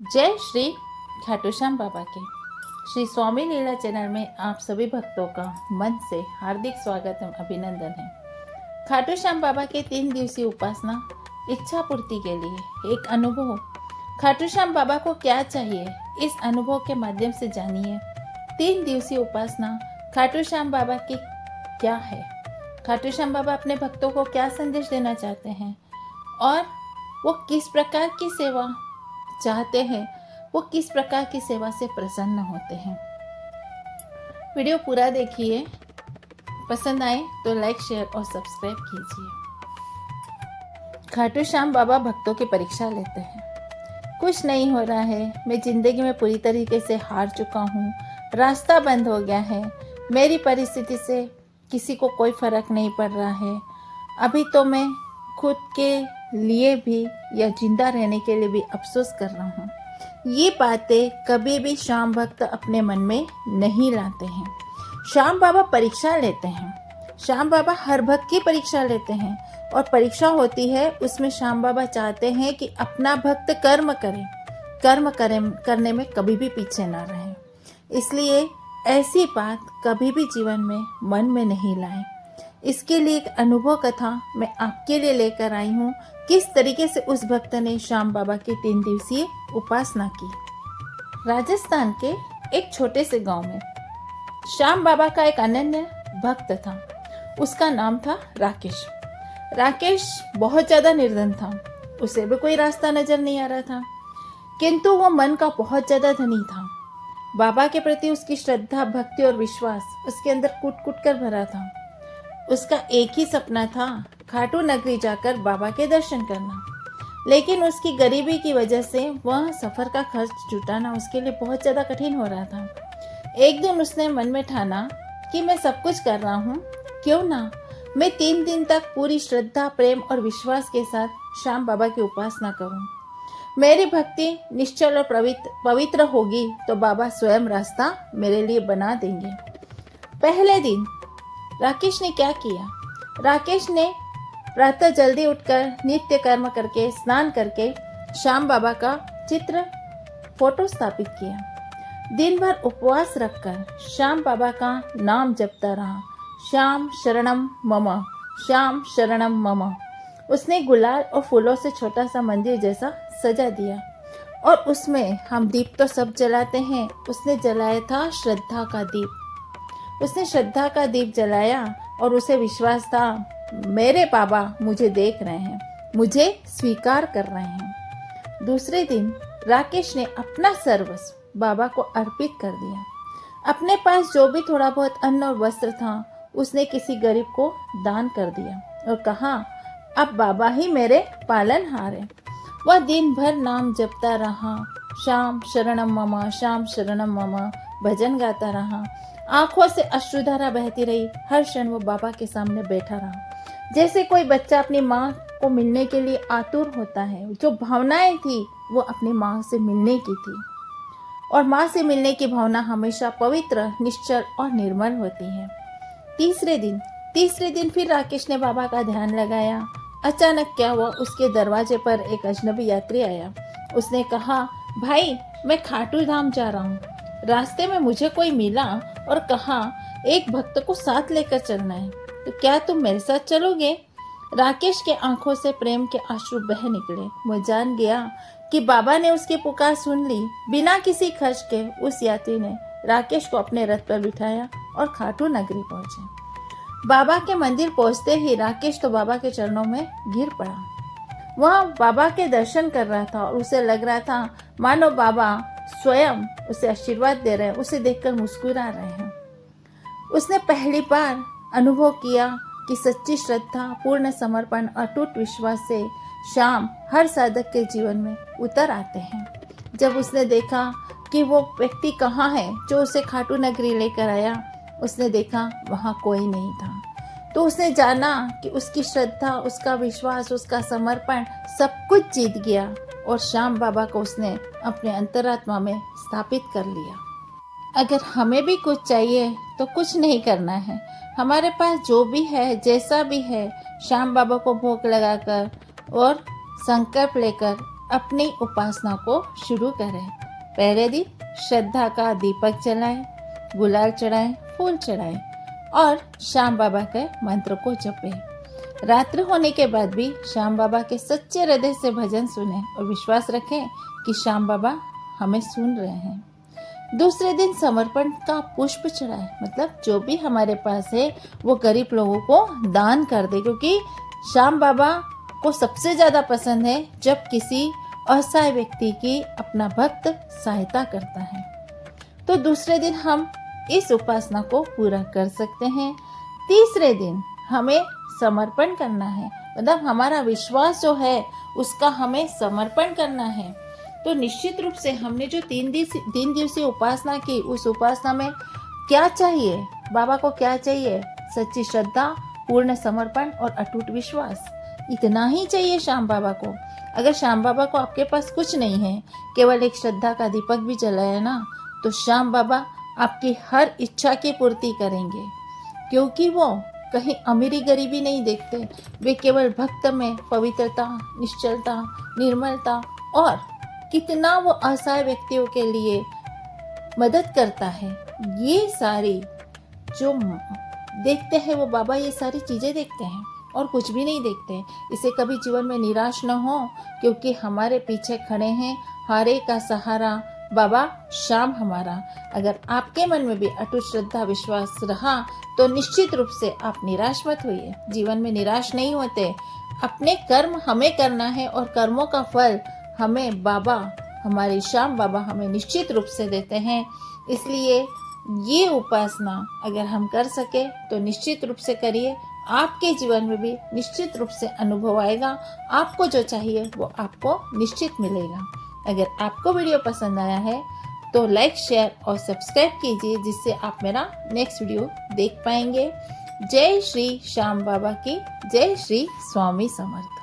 जय श्री खाटू श्याम बाबा के श्री स्वामी लीला चैनल में आप सभी भक्तों का मन से हार्दिक स्वागत एवं अभिनंदन है। खाटू श्याम बाबा के 3 दिवसीय उपासना इच्छा पूर्ति के लिए एक अनुभव। खाटू श्याम बाबा को क्या चाहिए, इस अनुभव के माध्यम से जानिए 3 दिवसीय उपासना खाटू श्याम बाबा की क्या है, खाटू श्याम बाबा अपने भक्तों को क्या संदेश देना चाहते हैं और वो किस प्रकार की सेवा चाहते हैं, वो किस प्रकार की सेवा से प्रसन्न होते हैं। वीडियो पूरा देखिए, पसंद आए तो लाइक शेयर और सब्सक्राइब कीजिए। खाटू श्याम बाबा भक्तों की परीक्षा लेते हैं। कुछ नहीं हो रहा है, मैं जिंदगी में पूरी तरीके से हार चुका हूँ, रास्ता बंद हो गया है, मेरी परिस्थिति से किसी को कोई फर्क नहीं पड़ रहा है। अभी तो मैं खुद के लिए भी या जिंदा रहने के लिए भी अफसोस कर रहा हूँ। ये बातें कभी भी श्याम भक्त अपने मन में नहीं लाते हैं। श्याम बाबा परीक्षा लेते हैं। श्याम बाबा हर भक्त की परीक्षा लेते हैं और परीक्षा होती है उसमें श्याम बाबा चाहते हैं कि अपना भक्त कर्म करने में कभी भी पीछे ना रहे। इसलिए ऐसी बात कभी भी जीवन में मन में नहीं लाएं। इसके लिए एक अनुभव कथा मैं आपके लिए लेकर आई हूँ, किस तरीके से उस भक्त ने श्याम बाबा की 3 दिवसीय उपासना की। राजस्थान के एक छोटे से गांव में श्याम बाबा का एक अनन्य भक्त था। उसका नाम था राकेश। राकेश बहुत ज्यादा निर्धन था, उसे भी कोई रास्ता नजर नहीं आ रहा था, किंतु वो मन का बहुत ज्यादा धनी था। बाबा के प्रति उसकी श्रद्धा, भक्ति और विश्वास उसके अंदर कूट कूट कर भरा था। उसका एक ही सपना था, खाटू नगरी जाकर बाबा के दर्शन करना। लेकिन उसकी गरीबी की वजह से वह सफर का खर्च जुटाना उसके लिए बहुत ज्यादा कठिन हो रहा था। एक दिन उसने मन में ठाना कि मैं सब कुछ कर रहा हूँ, क्यों ना मैं 3 दिन तक पूरी श्रद्धा, प्रेम और विश्वास के साथ श्याम बाबा की उपासना करूँ। मेरी भक्ति निश्चल और पवित्र होगी तो बाबा स्वयं रास्ता मेरे लिए बना देंगे। पहले दिन राकेश ने क्या किया? राकेश ने प्रातः जल्दी उठकर नित्य कर्म करके, स्नान करके श्याम बाबा का फोटो स्थापित किया। दिन भर उपवास रखकर श्याम बाबा का नाम जपता रहा, श्याम शरणम मम, श्याम शरणम मम। उसने गुलाल और फूलों से छोटा सा मंदिर जैसा सजा दिया और उसमें हम दीप तो सब जलाते हैं, उसने जलाया था श्रद्धा का दीप। उसने श्रद्धा का दीप जलाया और उसे विश्वास था मेरे बाबा मुझे देख रहे हैं, मुझे स्वीकार कर रहे हैं। दूसरे दिन राकेश ने अपना सर्वस्व बाबा को अर्पित कर दिया। अपने पास जो भी थोड़ा बहुत अन्न और वस्त्र था उसने किसी गरीब को दान कर दिया और कहा अब बाबा ही मेरे पालनहार हैं। वह दिन भर नाम जपता रहा, श्याम शरणम मम, श्याम शरणम मम भजन गाता रहा। आंखों से अश्रुधारा बहती रही। हर क्षण वो बाबा के सामने बैठा रहा, जैसे कोई बच्चा अपनी माँ को मिलने के लिए आतुर होता है। जो भावनाएं थी वो अपनी माँ से मिलने की थी और माँ से मिलने की भावना हमेशा पवित्र, निश्चल और निर्मल होती है। तीसरे दिन फिर राकेश ने बाबा का ध्यान लगाया। अचानक क्या हुआ, उसके दरवाजे पर एक अजनबी यात्री आया। उसने कहा भाई मैं खाटू धाम जा रहा हूँ। रास्ते में मुझे कोई मिला और कहा एक भक्त को साथ लेकर चलना है, तो क्या तुम मेरे साथ चलोगे? राकेश के आंखों से प्रेम के आंसू बह निकले। वो जान गया कि बाबा ने उसकी पुकार सुन ली। बिना किसी खर्च के उस यात्री ने राकेश को अपने रथ पर बिठाया और खाटू नगरी पहुंचे। बाबा के मंदिर पहुंचते ही राकेश तो बाबा के चरणों में गिर पड़ा। वह बाबा के दर्शन कर रहा था और उसे लग रहा था मानो बाबा स्वयं उसे आशीर्वाद दे रहे हैं, उसे देखकर मुस्कुरा रहे हैं। उसने पहली बार अनुभव किया कि सच्ची श्रद्धा, पूर्ण समर्पण, अटूट विश्वास से श्याम हर साधक के जीवन में उतर आते हैं। जब उसने देखा कि वो व्यक्ति कहाँ है जो उसे खाटू नगरी लेकर आया, उसने देखा वहाँ कोई नहीं था। तो उसने जाना कि उसकी श्रद्धा, उसका विश्वास, उसका समर्पण सब कुछ जीत गया और श्याम बाबा को उसने अपने अंतरात्मा में स्थापित कर लिया। अगर हमें भी कुछ चाहिए तो कुछ नहीं करना है, हमारे पास जो भी है, जैसा भी है, श्याम बाबा को भोग लगाकर और संकल्प लेकर अपनी उपासना को शुरू करें। पहले दिन श्रद्धा का दीपक जलाएं, गुलाल चढ़ाएं, फूल चढ़ाएं और श्याम बाबा के मंत्र को जपें। रात्रि होने के बाद भी श्याम बाबा के सच्चे हृदय से भजन सुने और विश्वास रखें कि श्याम बाबा हमें सुन रहे हैं। दूसरे दिन समर्पण का पुष्प चढ़ाएं, मतलब जो भी हमारे पास है वो गरीब लोगों को दान कर दे, क्योंकि श्याम बाबा को सबसे ज्यादा पसंद है जब किसी असहाय व्यक्ति की अपना भक्त सहायता करता है। तो दूसरे दिन हम इस उपासना को पूरा कर सकते हैं। तीसरे दिन हमें समर्पण करना है, मतलब हमारा विश्वास जो है उसका हमें समर्पण करना है। तो निश्चित रूप से हमने जो 3 दिवसीय उपासना की, उस उपासना में क्या चाहिए, बाबा को क्या चाहिए? सच्ची श्रद्धा, पूर्ण समर्पण और अटूट विश्वास, इतना ही चाहिए श्याम बाबा को। अगर श्याम बाबा को आपके पास कुछ नहीं है, केवल एक श्रद्धा का दीपक भी जलाया ना, तो श्याम बाबा आपकी हर इच्छा की पूर्ति करेंगे, क्योंकि वो कहीं अमीरी गरीबी नहीं देखते। वे केवल भक्त में पवित्रता, निश्चलता, निर्मलता और कितना वो असहाय व्यक्तियों के लिए मदद करता है, ये सारी जो देखते हैं वो बाबा ये सारी चीजें देखते हैं और कुछ भी नहीं देखते। इसे कभी जीवन में निराश न हो, क्योंकि हमारे पीछे खड़े हैं हारे का सहारा बाबा श्याम हमारा। अगर आपके मन में भी अटूट श्रद्धा विश्वास रहा तो निश्चित रूप से आप निराश मत होइए। जीवन में निराश नहीं होते। अपने कर्म हमें करना है और कर्मों का फल हमें बाबा, हमारे श्याम बाबा हमें निश्चित रूप से देते हैं। इसलिए ये उपासना अगर हम कर सके तो निश्चित रूप से करिए। आपके जीवन में भी निश्चित रूप से अनुभव आएगा। आपको जो चाहिए वो आपको निश्चित मिलेगा। अगर आपको वीडियो पसंद आया है तो लाइक, शेयर और सब्सक्राइब कीजिए, जिससे आप मेरा नेक्स्ट वीडियो देख पाएंगे। जय श्री श्याम बाबा की जय, श्री स्वामी समर्थ।